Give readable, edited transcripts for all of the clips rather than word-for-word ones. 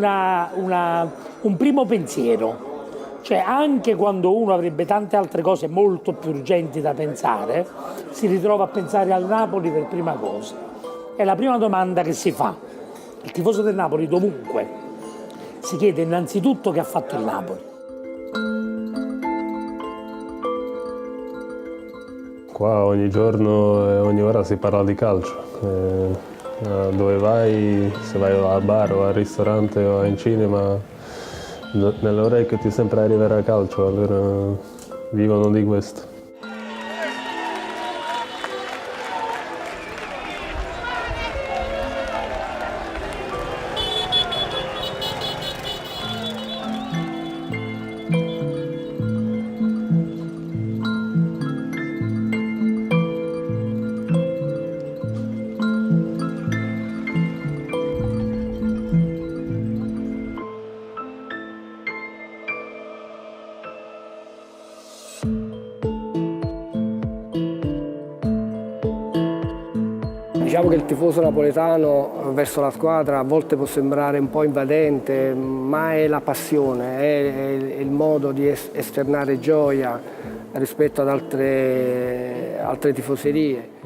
un primo pensiero. Cioè anche quando uno avrebbe tante altre cose molto più urgenti da pensare, si ritrova a pensare al Napoli per prima cosa. È la prima domanda che si fa. Il tifoso del Napoli dovunque si chiede innanzitutto che ha fatto il Napoli. Qua ogni giorno e ogni ora si parla di calcio. Dove vai, se vai al bar o al ristorante o in cinema, nell'orecchio ti sempre arriverà calcio, allora vivono di questo. Diciamo che il tifoso napoletano verso la squadra a volte può sembrare un po' invadente, ma è la passione, è il modo di esternare gioia rispetto ad altre tifoserie.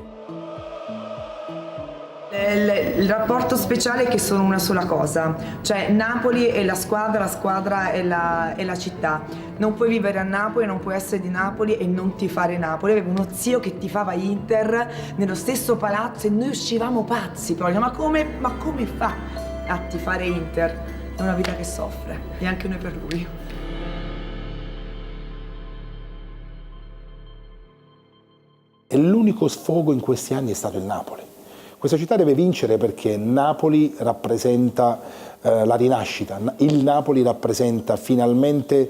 Il rapporto speciale è che sono una sola cosa, cioè Napoli è la squadra è la città. Non puoi vivere a Napoli, non puoi essere di Napoli e non tifare Napoli. Avevo uno zio che tifava Inter nello stesso palazzo e noi uscivamo pazzi proprio, ma come fa a tifare Inter? È una vita che soffre e anche noi per lui. E l'unico sfogo in questi anni è stato il Napoli. Questa città deve vincere perché Napoli rappresenta la rinascita, il Napoli rappresenta finalmente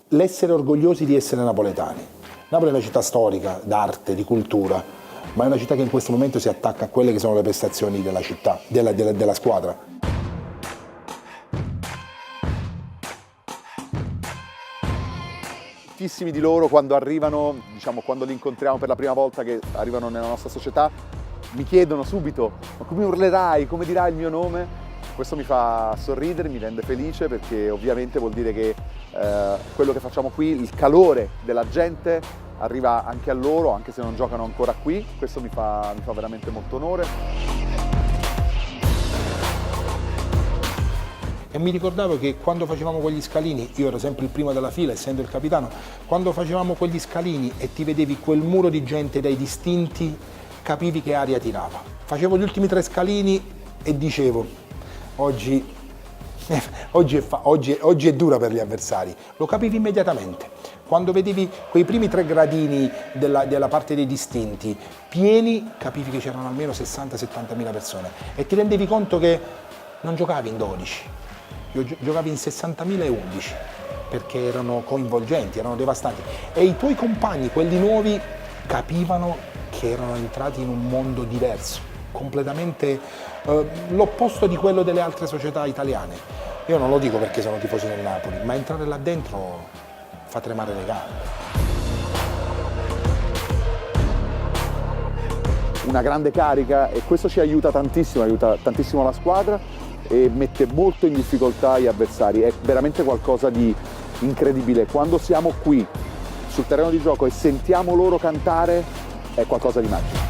l'essere orgogliosi di essere napoletani. Napoli è una città storica, d'arte, di cultura, ma è una città che in questo momento si attacca a quelle che sono le prestazioni della città, della squadra. Moltissimi di loro quando arrivano, diciamo quando li incontriamo per la prima volta che arrivano nella nostra società, mi chiedono subito: ma come urlerai, come dirai il mio nome? Questo mi fa sorridere, mi rende felice perché ovviamente vuol dire che quello che facciamo qui, il calore della gente arriva anche a loro, anche se non giocano ancora qui. Questo mi fa veramente molto onore. E mi ricordavo che quando facevamo quegli scalini, io ero sempre il primo della fila, essendo il capitano, quando facevamo quegli scalini e ti vedevi quel muro di gente dai distinti, capivi che aria tirava. Facevo gli ultimi 3 scalini e dicevo, oggi è dura per gli avversari. Lo capivi immediatamente. Quando vedevi quei primi 3 gradini della parte dei distinti pieni, capivi che c'erano almeno 60-70 mila persone e ti rendevi conto che non giocavi in 12, giocavi in 60.000 e 11, perché erano coinvolgenti, erano devastanti. E i tuoi compagni, quelli nuovi, capivano che erano entrati in un mondo diverso, completamente l'opposto di quello delle altre società italiane. Io non lo dico perché sono tifoso del Napoli, ma entrare là dentro fa tremare le gambe. Una grande carica e questo ci aiuta tantissimo la squadra e mette molto in difficoltà gli avversari. È veramente qualcosa di incredibile. Quando siamo qui sul terreno di gioco e sentiamo loro cantare, è qualcosa di magico.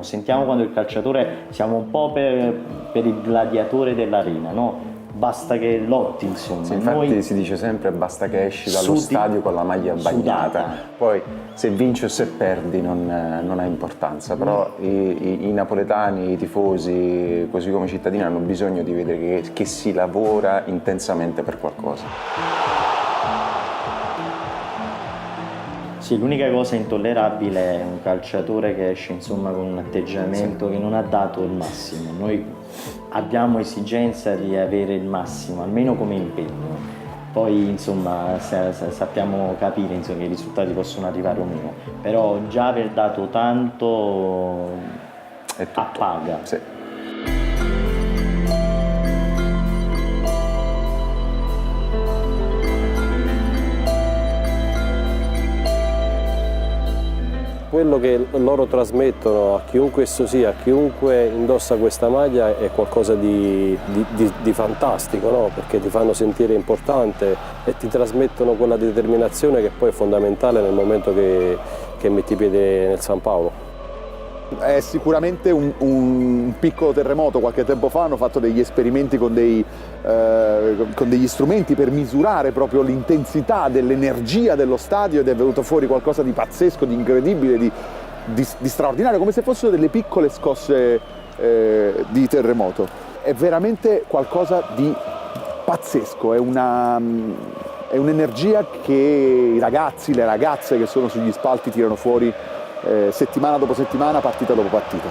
Sentiamo quando il calciatore, siamo un po' per il gladiatore dell'arena, no? Basta che lotti, insomma. Sì, infatti si dice sempre basta che esci dallo stadio con la maglia bagnata. Poi se vinci o se perdi non ha importanza, però i napoletani, i tifosi, così come i cittadini, hanno bisogno di vedere che si lavora intensamente per qualcosa. Sì, l'unica cosa intollerabile è un calciatore che esce, insomma, con un atteggiamento che non ha dato il massimo. Noi abbiamo esigenza di avere il massimo, almeno come impegno. Poi, insomma, sappiamo capire, insomma, che i risultati possono arrivare o meno, però già aver dato tanto appaga. Sì. Quello che loro trasmettono a chiunque esso sia, a chiunque indossa questa maglia, è qualcosa di fantastico, no? Perché ti fanno sentire importante e ti trasmettono quella determinazione che poi è fondamentale nel momento che metti piede nel San Paolo. È sicuramente un piccolo terremoto. Qualche tempo fa hanno fatto degli esperimenti con degli strumenti per misurare proprio l'intensità dell'energia dello stadio, ed è venuto fuori qualcosa di pazzesco, di incredibile, di straordinario, come se fossero delle piccole scosse di terremoto. È veramente qualcosa di pazzesco, è un'energia che i ragazzi, le ragazze che sono sugli spalti tirano fuori settimana dopo settimana, partita dopo partita.